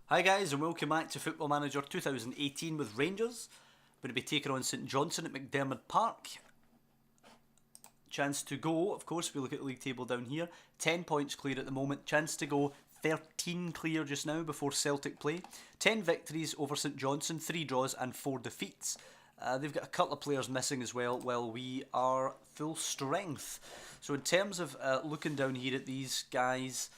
Hi guys and welcome back to Football Manager 2018 with Rangers. We're going to be taking on St Johnstone at McDermott Park. Chance to go, of course, if we look at the league table down here. 10 points clear at the moment. Chance to go 13 clear just now before Celtic play. 10 victories over St Johnstone, 3 draws and 4 defeats. They've got a couple of players missing as well, while we are full strength. So in terms of looking down here at these guys,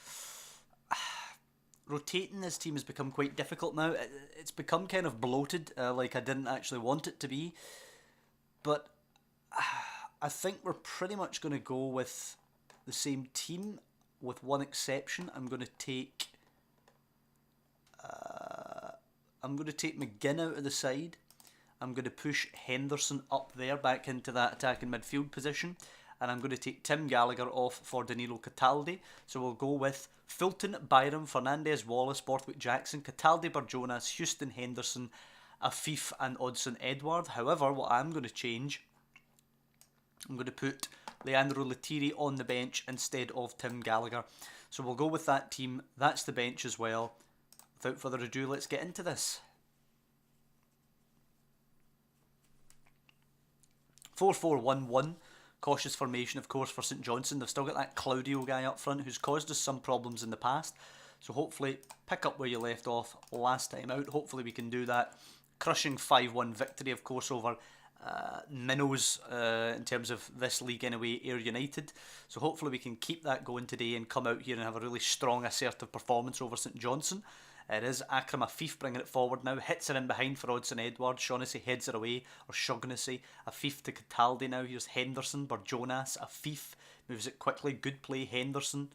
rotating this team has become quite difficult now. It's become kind of bloated, like I didn't actually want it to be. But I think we're pretty much going to go with the same team, with one exception. I'm going to take McGinn out of the side. I'm going to push Henderson up there, back into that attacking midfield position. And I'm going to take Tim Gallagher off for Danilo Cataldi. So we'll go with Fulton, Byram, Fernandez, Wallace, Borthwick Jackson, Cataldi, Barjonas, Houston, Henderson, Afif and Odsonne Edouard. However, what I'm going to change, I'm going to put Leandro Lethierry on the bench instead of Tim Gallagher. So we'll go with that team. That's the bench as well. Without further ado, let's get into this. 4-4-1-1. Cautious formation, of course, for St Johnstone. They've still got that Claudio guy up front who's caused us some problems in the past. So hopefully, pick up where you left off last time out. Hopefully we can do that. Crushing 5-1 victory, of course, over minnows in terms of this league anyway, Ayr United. So hopefully we can keep that going today and come out here and have a really strong, assertive performance over St Johnstone. It is Akram Afif bringing it forward now. Hits it in behind for Odsonne Edouard. Shaughnessy heads it away, or Shaughnessy. Afif to Cataldi now. Here's Henderson, Barjonas, Afif. Moves it quickly. Good play, Henderson.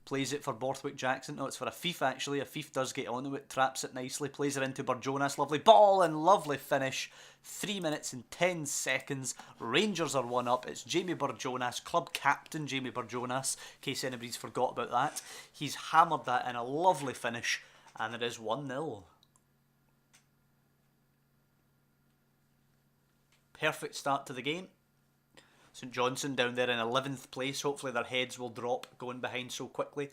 Plays it for Borthwick Jackson. No, it's for Afif actually. Afif does get onto it. Traps it nicely. Plays it into Barjonas. Lovely ball and lovely finish. 3 minutes and 10 seconds. Rangers are 1 up. It's Jamie Barjonas, club captain Jamie Barjonas, in case anybody's forgot about that. He's hammered that in a lovely finish. And it is 1-0. Perfect start to the game. St Johnstone down there in 11th place. Hopefully their heads will drop going behind so quickly.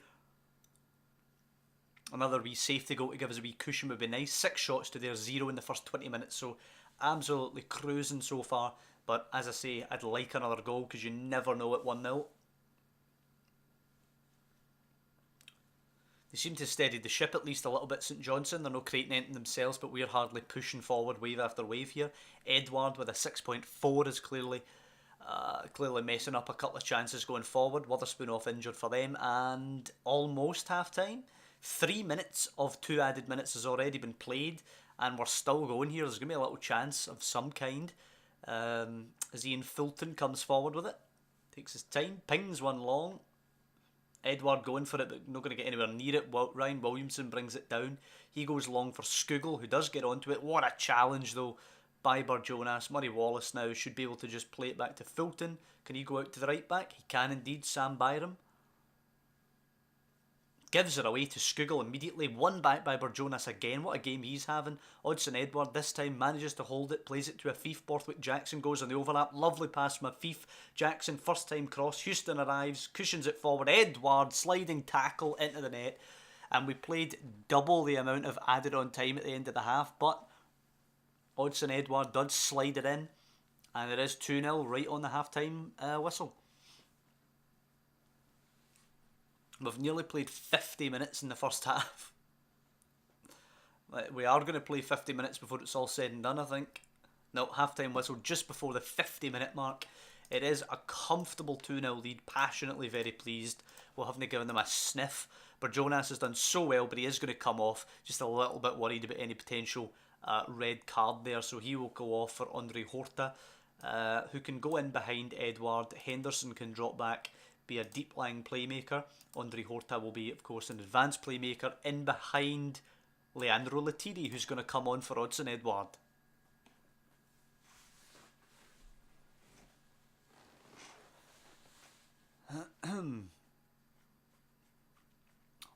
Another wee safety goal to give us a wee cushion would be nice. 6 shots to their 0 in the first 20 minutes. So absolutely cruising so far. But as I say, I'd like another goal because you never know at 1-0. They seem to have steadied the ship at least a little bit, St Johnstone. They're not creating anything themselves, but we're hardly pushing forward wave after wave here. Edouard with a 6.4 is clearly messing up a couple of chances going forward. Witherspoon off injured for them, and almost half time. 3 minutes of 2 added minutes has already been played, and we're still going here. There's going to be a little chance of some kind. As Ian Fulton comes forward with it. Takes his time, pings one long. Edouard going for it, but not going to get anywhere near it. Ryan Williamson brings it down. He goes long for Skugel, who does get onto it. What a challenge, though, by Barjonas. Murray Wallace now should be able to just play it back to Fulton. Can he go out to the right back? He can indeed. Sam Byram gives it away to Skugel immediately. One back by Barjonas again. What a game he's having. Odsonne Edouard this time manages to hold it. Plays it to Afif. Borthwick Jackson goes on the overlap. Lovely pass from Afif. Jackson first time cross. Houston arrives. Cushions it forward. Edouard sliding tackle into the net. And we played double the amount of added on time at the end of the half. But Odsonne Edouard does slide it in. And it is 2-0 right on the half-time whistle. We've nearly played 50 minutes in the first half. We are going to play 50 minutes before it's all said and done, I think. No, half-time whistle just before the 50-minute mark. It is a comfortable 2-0 lead. Passionately very pleased. We'll have to give them a sniff. Barjonas has done so well, but he is going to come off. Just a little bit worried about any potential red card there. So he will go off for Andre Horta, who can go in behind Edouard. Henderson can drop back, be a deep-lying playmaker. Andre Horta will be, of course, an advanced playmaker in behind Leandro Lethierry, who's going to come on for Odsonne Edouard.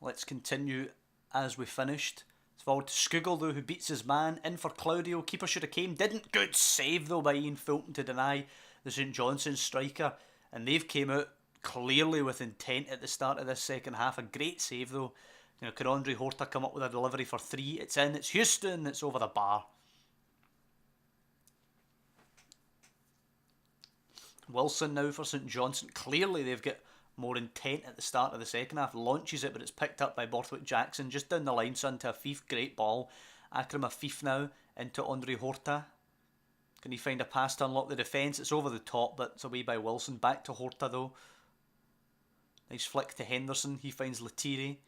Let's continue as we finished. It's forward to Skugel, though, who beats his man. In for Claudio. Keeper should have came. Didn't. Good save, though, by Ian Fulton to deny the St Johnstone striker. And they've came out clearly with intent at the start of this second half. A great save, though. You know, can Andre Horta come up with a delivery for 3? It's in, it's Houston, it's over the bar. Wilson now for St Johnstone. Clearly they've got more intent at the start of the second half. Launches it, but it's picked up by Borthwick Jackson. Just down the line, son, to Afif. Great ball. Akram Afif now into Andre Horta. Can he find a pass to unlock the defence? It's over the top, but it's away by Wilson. Back to Horta though. Nice flick to Henderson. He finds Lettieri.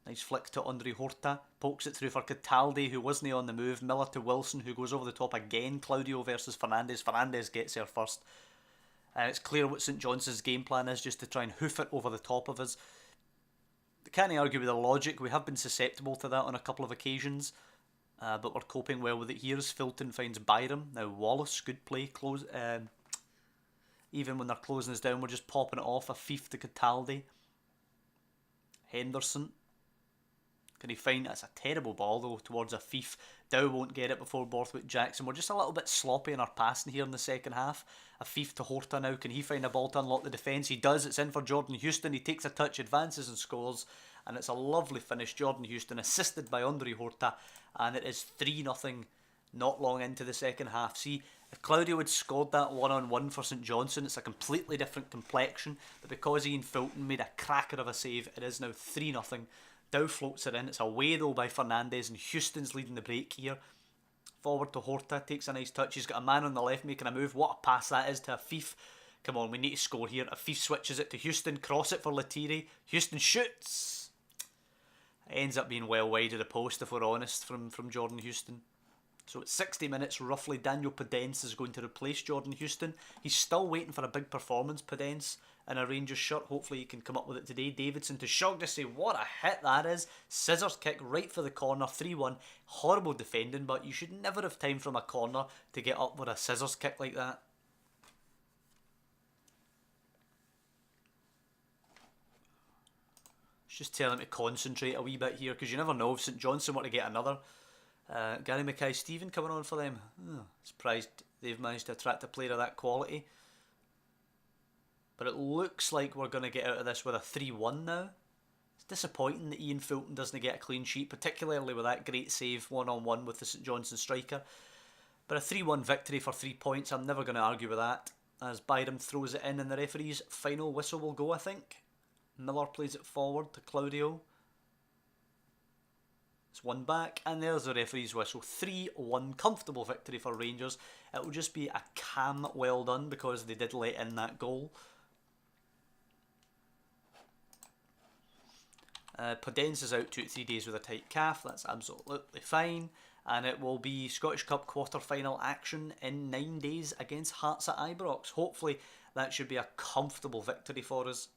Nice flick to Andre Horta. Pokes it through for Cataldi, who wasn't on the move. Miller to Wilson, who goes over the top again. Claudio versus Fernandez. Fernandez gets there first. It's clear what St Johnstone's game plan is, just to try and hoof it over the top of us. Can't argue with the logic. We have been susceptible to that on a couple of occasions. But we're coping well with it here as Filton finds Byram. Now Wallace, good play. Even when they're closing us down, we're just popping it off. Afif to Cataldi. Henderson. Can he find... That's a terrible ball though towards Afif. Dow won't get it before Borthwick Jackson. We're just a little bit sloppy in our passing here in the second half. Afif to Horta now. Can he find a ball to unlock the defence? He does. It's in for Jordan Houston. He takes a touch, advances and scores. And it's a lovely finish. Jordan Houston assisted by Andre Horta. And it is 3-0 not long into the second half. See, if Claudio had scored that one-on-one for St Johnstone, it's a completely different complexion. But because Ian Filton made a cracker of a save, it is now 3-0. Dow floats it in. It's away though by Fernandez, and Houston's leading the break here. Forward to Horta, takes a nice touch. He's got a man on the left making a move. What a pass that is to Afif. Come on, we need to score here. Afif switches it to Houston, cross it for Lettieri. Houston shoots. It ends up being well wide of the post, if we're honest, from Jordan Houston. So at 60 minutes roughly, Daniel Podence is going to replace Jordan Houston. He's still waiting for a big performance, Podence, in a Rangers shirt. Hopefully he can come up with it today. Davidson to Shaughnessy. What a hit that is. Scissors kick right for the corner. 3-1. Horrible defending, but you should never have time from a corner to get up with a scissors kick like that. Just tell him to concentrate a wee bit here, because you never know if St Johnstone want to get another. Gary Mackay-Stephen coming on for them. Surprised they've managed to attract a player of that quality. But it looks like we're going to get out of this with a 3-1 now. It's disappointing that Ian Filton doesn't get a clean sheet, particularly with that great save one-on-one with the St Johnstone striker. But a 3-1 victory for 3 points, I'm never going to argue with that. As Byram throws it in and the referee's final whistle will go, I think. Miller plays it forward to Claudio. It's one back, and there's the referee's whistle. 3-1, comfortable victory for Rangers. It will just be a calm well done because they did let in that goal. Podence is out 2 to 3 days with a tight calf. That's absolutely fine. And it will be Scottish Cup quarter-final action in 9 days against Hearts at Ibrox. Hopefully that should be a comfortable victory for us.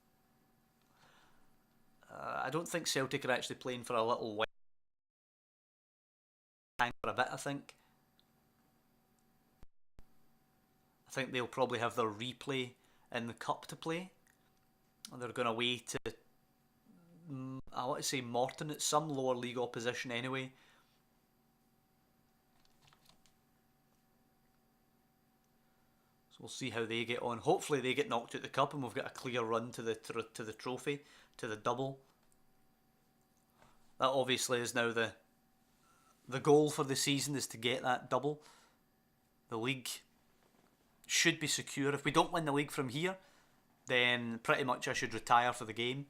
I don't think Celtic are actually playing for a little while. For a bit, I think. I think they'll probably have their replay in the cup to play. And they're going away to, I want to say Morton. It's some lower league opposition anyway. So we'll see how they get on. Hopefully they get knocked out the cup and we've got a clear run to the trophy, to the double. That obviously is now the goal for the season, is to get that double. The league should be secure. If we don't win the league from here, then pretty much I should retire for the game.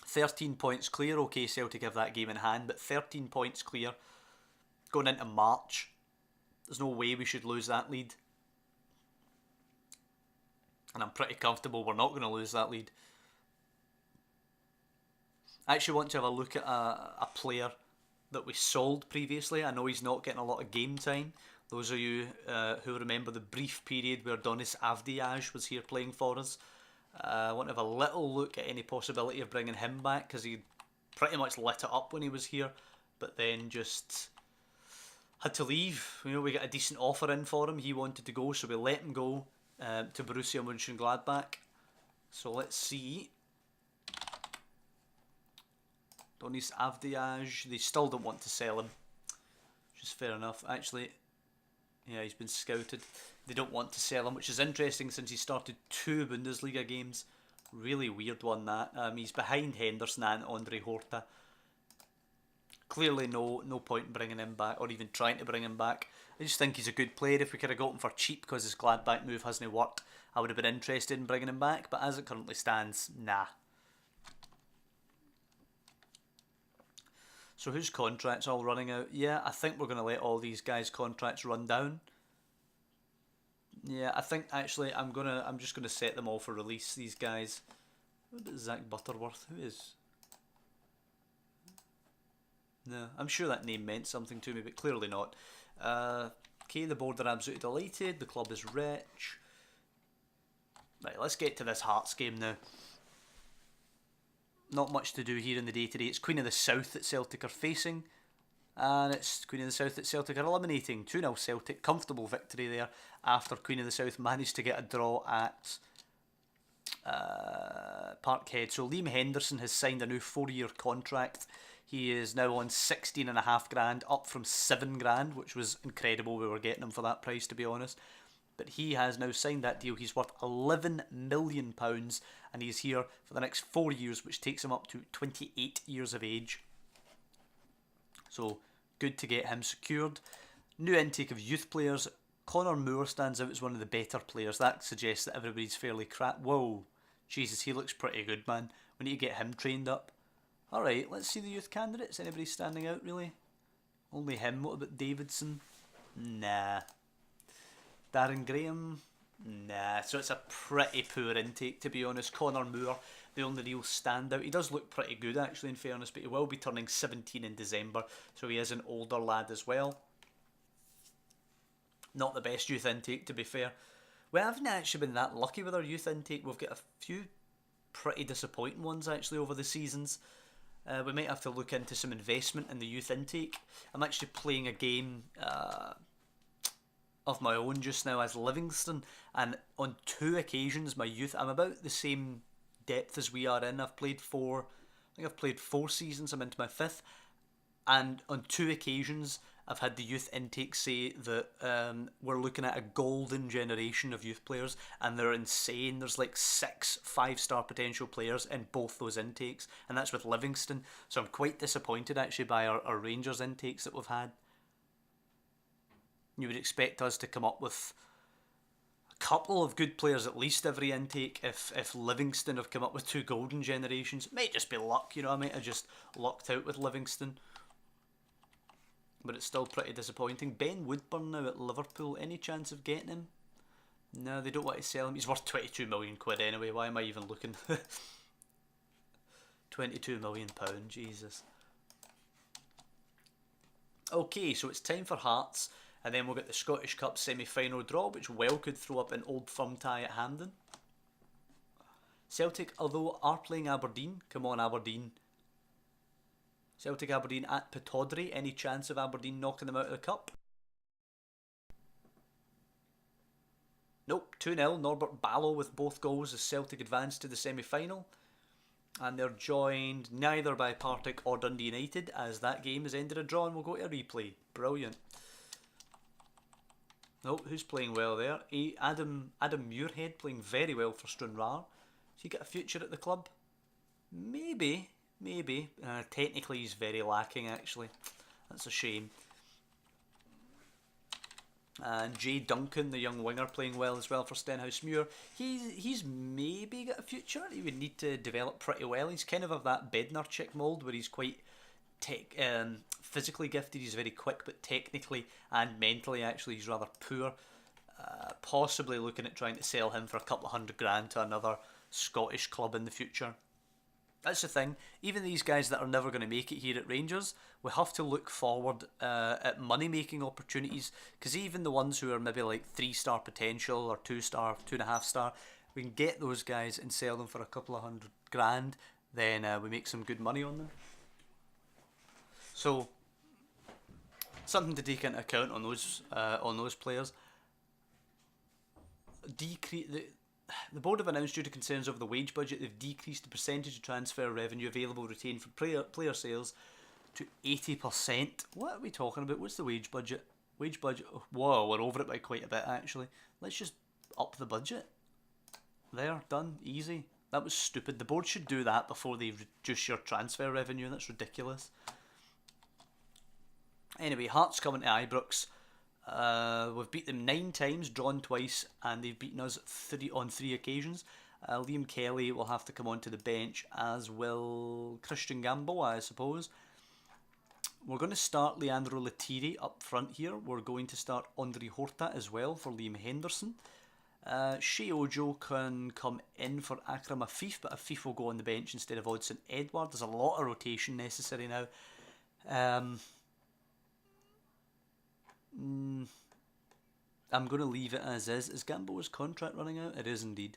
13 points clear. Okay, Celtic have that game in hand, but 13 points clear going into March. There's no way we should lose that lead. And I'm pretty comfortable we're not going to lose that lead. I actually want to have a look at a player that we sold previously. I know he's not getting a lot of game time. Those of you who remember the brief period where Donis Avdiaj was here playing for us. I want to have a little look at any possibility of bringing him back, because he pretty much lit it up when he was here, but then just had to leave. You know, we got a decent offer in for him. He wanted to go, so we let him go to Borussia Mönchengladbach. So let's see. Donis Avdiaj, they still don't want to sell him, which is fair enough. Actually, Yeah, he's been scouted. They don't want to sell him, which is interesting since he started 2 Bundesliga games. Really weird one that. He's behind Henderson and Andre Horta. Clearly no point in bringing him back or even trying to bring him back. I just think he's a good player. If we could have got him for cheap because his Gladbach move hasn't worked, I would have been interested in bringing him back. But as it currently stands, nah. So whose contract's all running out? Yeah, I think we're going to let all these guys' contracts run down. Yeah, I think actually I'm just gonna set them all for release. These guys. What is Zach Butterworth? Who is? No, I'm sure that name meant something to me, but clearly not. Okay, the board are absolutely delighted. The club is rich. Right, let's get to this Hearts game now. Not much to do here in the day-to-day. It's Queen of the South that Celtic are facing. And it's Queen of the South that Celtic are eliminating. 2-0 Celtic. Comfortable victory there after Queen of the South managed to get a draw at Parkhead. So Liam Henderson has signed a new 4-year contract. He is now on 16.5 grand, up from 7 grand, which was incredible. We were getting him for that price, to be honest. But he has now signed that deal. He's worth £11 million, and he's here for the next 4 years, which takes him up to 28 years of age. So good to get him secured. New intake of youth players. Connor Moore stands out as one of the better players. That suggests that everybody's fairly crap. Whoa, Jesus, he looks pretty good, man. We need to get him trained up. Alright, let's see the youth candidates. Anybody standing out, really? Only him. What about Davidson? Nah. Darren Graham? Nah. So it's a pretty poor intake, to be honest. Connor Moore, the only real standout. He does look pretty good, actually, in fairness, but he will be turning 17 in December, so he is an older lad as well. Not the best youth intake, to be fair. We haven't actually been that lucky with our youth intake. We've got a few pretty disappointing ones, actually, over the seasons. We might have to look into some investment in the youth intake. I'm actually playing a game of my own just now as Livingston, and on 2 occasions my youth, I'm about the same depth as we are in. I think I've played 4 seasons, I'm into my 5th, and on 2 occasions I've had the youth intake say that we're looking at a golden generation of youth players, and they're insane. There's like 6 5-star potential players in both those intakes, and that's with Livingston. So I'm quite disappointed actually by our Rangers intakes that we've had. You would expect us to come up with a couple of good players at least every intake. If Livingston have come up with 2 golden generations, it might just be luck, you know. I might have just lucked out with Livingston. But it's still pretty disappointing. Ben Woodburn now at Liverpool. Any chance of getting him? No, they don't want to sell him. He's worth 22 million quid anyway. Why am I even looking? 22 million pound, Jesus. Okay, so it's time for Hearts. And then we'll get the Scottish Cup semi-final draw, which well could throw up an Old Firm tie at Hampden. Celtic, although, are playing Aberdeen. Come on, Aberdeen. Celtic Aberdeen at Pittodrie. Any chance of Aberdeen knocking them out of the cup? Nope, 2-0. Norbert Ballo with both goals as Celtic advance to the semi-final. And they're joined neither by Partick or Dundee United, as that game has ended a draw and we'll go to a replay. Brilliant. Nope, who's playing well there? Adam Muirhead playing very well for Stranraer. Does he get a future at the club? Maybe. Technically he's very lacking, actually. That's a shame. And Jay Duncan, the young winger, playing well as well for Stenhousemuir. He's maybe got a future. He would need to develop pretty well. He's kind of that Bednarczyk mould where he's quite physically gifted. He's very quick, but technically and mentally actually he's rather poor. Possibly looking at trying to sell him for a couple of £100,000 to another Scottish club in the future. That's the thing. Even these guys that are never going to make it here at Rangers, we have to look forward at money-making opportunities, because even the ones who are maybe like 3-star potential or 2-star, 2.5-star, we can get those guys and sell them for a couple of £100,000. Then we make some good money on them. So something to take into account on those players. The board have announced, due to concerns over the wage budget, they've decreased the percentage of transfer revenue available retained for player sales to 80%. What are we talking about? What's the wage budget? Wage budget. Whoa, we're over it by quite a bit actually. Let's just up the budget. There, done, easy. That was stupid. The board should do that before they reduce your transfer revenue. That's ridiculous. Anyway, Hearts coming to Ibrox. We've beat them 9 times, drawn twice, and they've beaten us on 3 occasions. Liam Kelly will have to come onto the bench, as will Christian Gamble, I suppose. We're going to start Leandro Latiri up front here. We're going to start Andre Horta as well for Liam Henderson. Shea Ojo can come in for Akram Afif, but Afif will go on the bench instead of Odsonne Edouard. There's a lot of rotation necessary now. I'm going to leave it as is. Is Gamboa's contract running out? It is indeed.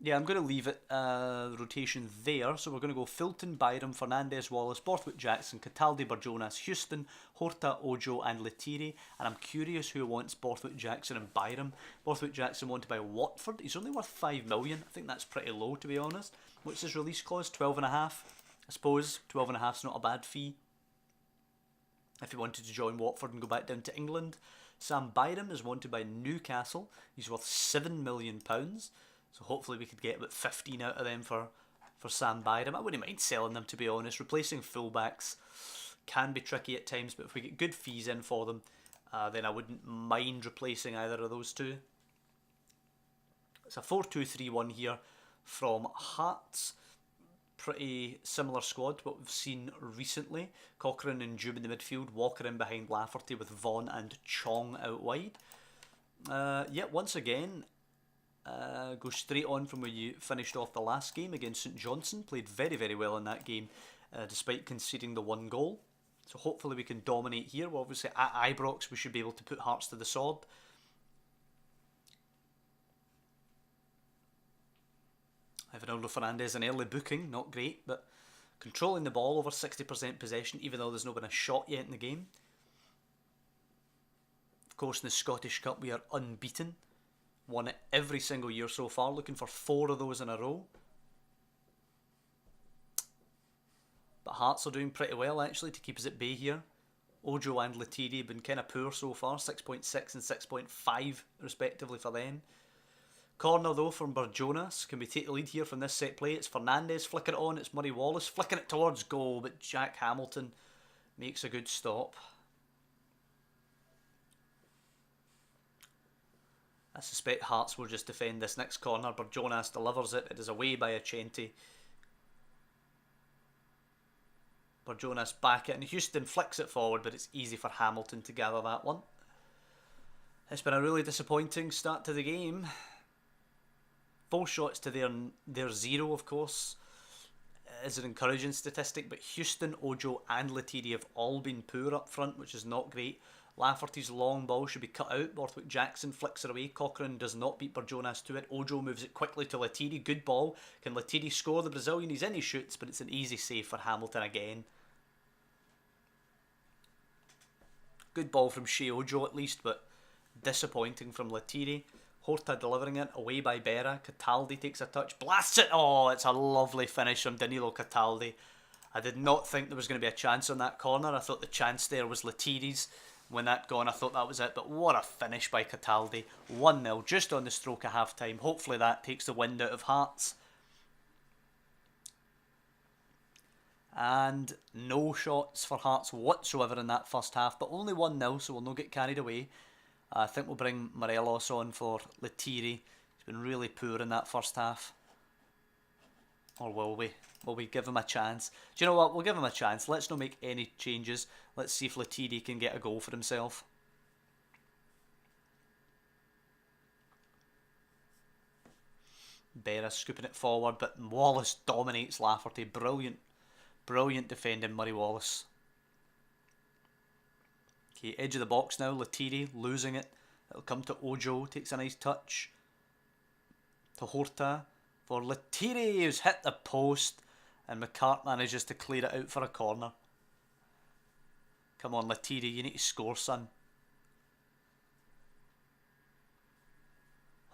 Yeah, I'm going to leave it rotation there. So we're going to go Fulton, Byram, Fernandez, Wallace, Borthwick Jackson, Cataldi, Barjonas, Houston, Horta, Ojo and Latiri. And I'm curious who wants Borthwick Jackson and Byram. Borthwick Jackson wanted by Watford. He's only worth 5 million. I think that's pretty low, to be honest. What's his release clause? 12.5. I suppose 12.5 is not a bad fee if he wanted to join Watford and go back down to England. Sam Byram is wanted by Newcastle. He's worth £7 million. So hopefully we could get about 15 out of them for Sam Byram. I wouldn't mind selling them, to be honest. Replacing fullbacks can be tricky at times, but if we get good fees in for them, then I wouldn't mind replacing either of those two. It's a 4-2-3-1 here from Hearts. Pretty similar squad to what we've seen recently. Cochrane and Jube in the midfield, Walker in behind Lafferty with Vaughan and Chong out wide. Yeah, once again, go straight on from where you finished off the last game against St Johnstone. Played very, very well in that game, despite conceding the 1 goal. So hopefully we can dominate here. Well, obviously at Ibrox we should be able to put Hearts to the sword. Ronaldo Fernandez, an early booking, not great, but controlling the ball, over 60% possession, even though there's not been a shot yet in the game. Of course, in the Scottish Cup we are unbeaten. Won it every single year so far, looking for 4 of those in a row. But Hearts are doing pretty well actually to keep us at bay here. Ojo and Latiri have been kind of poor so far, 6.6 and 6.5 respectively for them. Corner though from Barjonas. Can we take the lead here from this set play? It's Fernandez flicking it on. It's Murray Wallace flicking it towards goal, but Jack Hamilton makes a good stop. I suspect Hearts will just defend this next corner. Barjonas delivers it. It is away by Achenti. Barjonas back it, and Houston flicks it forward, but it's easy for Hamilton to gather that one. It's been a really disappointing start to the game. 4 shots to their 0, of course, is an encouraging statistic, but Houston, Ojo and Latiri have all been poor up front, which is not great. Lafferty's long ball should be cut out. Borthwick Jackson flicks it away. Cochrane does not beat Barjonas to it. Ojo moves it quickly to Latiri. Good ball. Can Latiri score? The Brazilian, he's in, he shoots, but it's an easy save for Hamilton again. Good ball from Shea Ojo at least, but disappointing from Latiri. Horta delivering it, away by Berra. Cataldi takes a touch, blasts it. Oh, it's a lovely finish from Danilo Cataldi. I did not think there was going to be a chance on that corner. I thought the chance there was Latiri's. When that gone, I thought that was it. But what a finish by Cataldi. 1-0, just on the stroke of half time. Hopefully that takes the wind out of Hearts. And no shots for Hearts whatsoever in that first half, but only 1-0, so we'll not get carried away. I think we'll bring Morelos on for Latiri. He's been really poor in that first half. Or will we? Will we give him a chance? Do you know what? We'll give him a chance. Let's not make any changes. Let's see if Latiri can get a goal for himself. Berra scooping it forward, but Wallace dominates Lafferty. Brilliant, brilliant defending, Murray Wallace. Okay, edge of the box now. Latiri losing it. It'll come to Ojo. Takes a nice touch. To Horta. For Latiri, who's hit the post. And McCart manages to clear it out for a corner. Come on, Latiri, you need to score, son.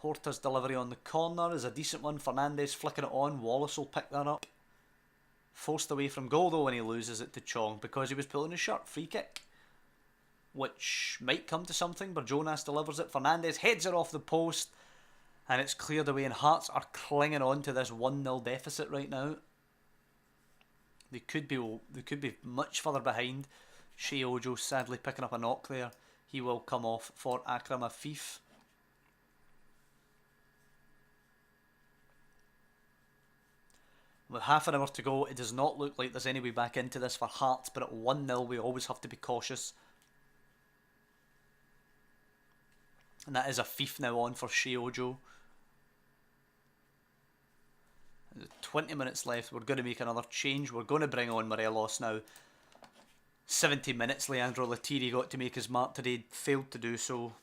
Horta's delivery on the corner is a decent one. Fernandez flicking it on. Wallace will pick that up. Forced away from goal though when he loses it to Chong because he was pulling his shirt. Free kick. which might come to something. But Jonas delivers it. Fernandes heads it off the post, and it's cleared away. And Hearts are clinging on to this 1-0 deficit right now. They could be much further behind. Shea Ojo sadly picking up a knock there. He will come off for Akram Afif. With half an hour to go, it does not look like there's any way back into this for Hearts, but at 1-0 we always have to be cautious. And that is Afif now on for Shea Ojo. 20 minutes left. We're going to make another change. We're going to bring on Morelos now. 70 minutes. Leandro Latiri got to make his mark today. Failed to do so.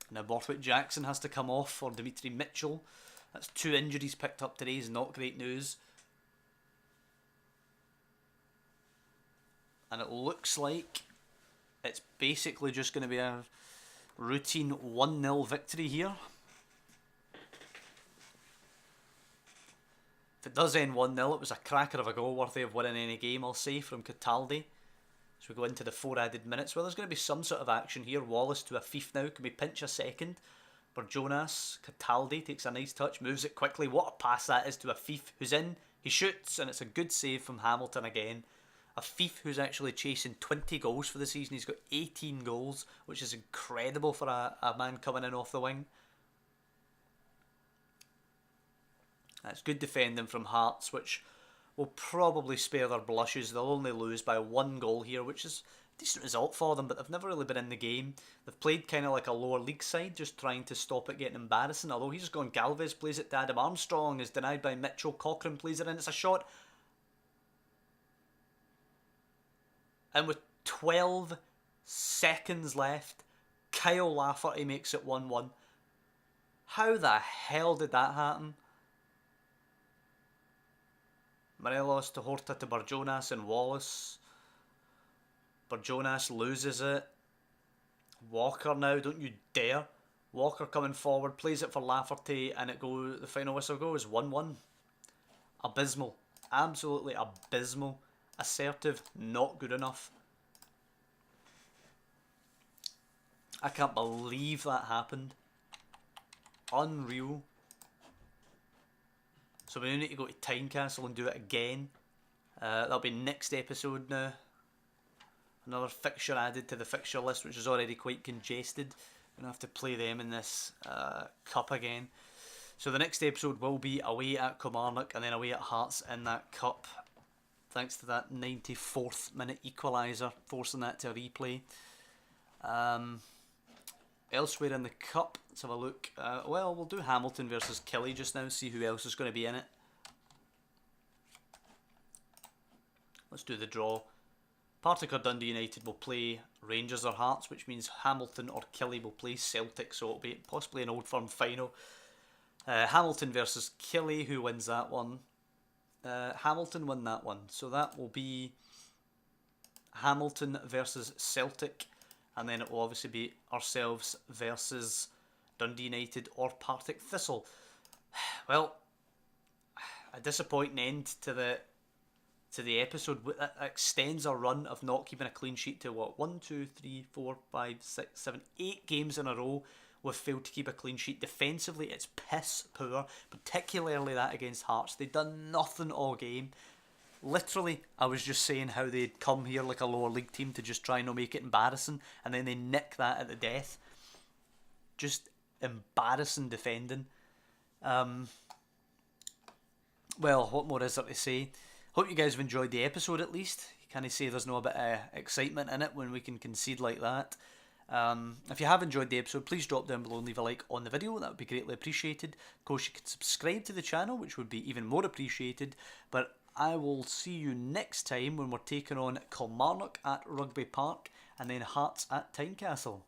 Now Borthwick Jackson has to come off for Dimitri Mitchell. That's 2 injuries picked up today. Is not great news. And it looks like it's basically just going to be a routine 1-0 victory here. If it does end 1-0, it was a cracker of a goal worthy of winning any game, I'll say, from Cataldi. So we go into the 4 added minutes. Well, there's going to be some sort of action here. Wallace to Afif now. Can we pinch a second for Jonas? Cataldi takes a nice touch, moves it quickly. What a pass that is to Afif, who's in. He shoots, and it's a good save from Hamilton again. Afif, who's actually chasing 20 goals for the season. He's got 18 goals, which is incredible for a man coming in off the wing. That's good defending from Hearts, which will probably spare their blushes. They'll only lose by 1 goal here, which is a decent result for them, but they've never really been in the game. They've played kind of like a lower league side, just trying to stop it getting embarrassing. Although he's gone, Galvez plays it to Adam Armstrong, is denied by Mitchell. Cochrane plays it in, it's a shot. And with 12 seconds left, Kyle Lafferty makes it 1-1. How the hell did that happen? Morelos to Horta to Barjonas and Wallace. Barjonas loses it. Walker now, don't you dare. Walker coming forward, plays it for Lafferty, and the final whistle goes 1-1. Abysmal. Absolutely abysmal. Assertive, not good enough. I can't believe that happened. Unreal. So we need to go to Tynecastle and do it again. That'll be next episode now. Another fixture added to the fixture list, which is already quite congested. We're going to have to play them in this cup again. So the next episode will be away at Kilmarnock and then away at Hearts in that cup. Thanks to that 94th minute equaliser, forcing that to a replay. Elsewhere in the cup, let's have a look. Well, we'll do Hamilton versus Kelly just now, see who else is going to be in it. Let's do the draw. Partick or Dundee United will play Rangers or Hearts, which means Hamilton or Kelly will play Celtic, so it'll be possibly an Old Firm final. Hamilton versus Kelly, who wins that one? Hamilton won that one, so that will be Hamilton versus Celtic. And then it will obviously be ourselves versus Dundee United or Partick Thistle. Well, a disappointing end to the episode. That extends our run of not keeping a clean sheet to what? 1, 2, 3, 4, 5, 6, 7, 8 games in a row we've failed to keep a clean sheet. Defensively, it's piss poor, particularly that against Hearts. They've done nothing all game. Literally, I was just saying how they'd come here like a lower league team to just try and not make it embarrassing, and then they nick that at the death. Just embarrassing defending. Well, what more is there to say? Hope you guys have enjoyed the episode at least. You can't say there's no bit of excitement in it when we can concede like that. If you have enjoyed the episode, please drop down below and leave a like on the video. That would be greatly appreciated. Of course, you can subscribe to the channel, which would be even more appreciated. But I will see you next time when we're taking on Kilmarnock at Rugby Park and then Hearts at Tynecastle.